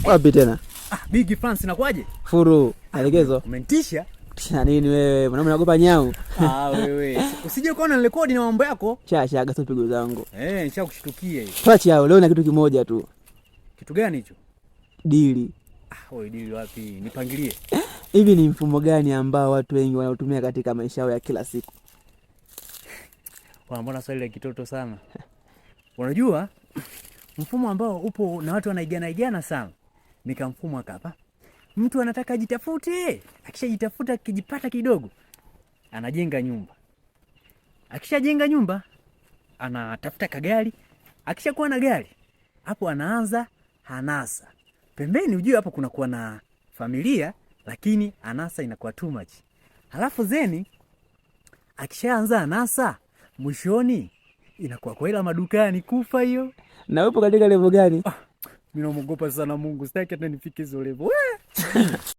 Wapi tena? Big France inakuaje? Furu, elekezo. Umenitisha? Tisha nini wewe? Mwanaume nakupa nyau. Wewe. Usije ukaona nirekodi na mambo yako. Shaga sio pigo zangu. Nishakushtukia hiyo. Tuache hao, leo na kitu kimoja tu. Kitu gani hicho? Dili. Wewe dili wapi? Nipangilie. Hivi ni mfumo gani ambao watu wengi wanaotumia katika maisha yao ya kila siku? Mbona swali la kitoto sana? Unajua mfumo ambao upo na watu wanaigana sana. Nika mfumo hapa. Mtu anataka ajitafute. Akishajitafuta akijipata kidogo, anajenga nyumba. Akishajenga nyumba, anatafuta kagari. Akishakuwa na gari, hapo anaanza hanasa. Pembeni ujue hapo kuna kuwa na familia, lakini anasa inakuwa too much. Halafu zeni akishaanza anasa, mwishoni inakuwa kwa ila madukani kufa hiyo. Na upo katika level gani? Mimi naogopa sana Mungu, sitaki hata nifike hizo level.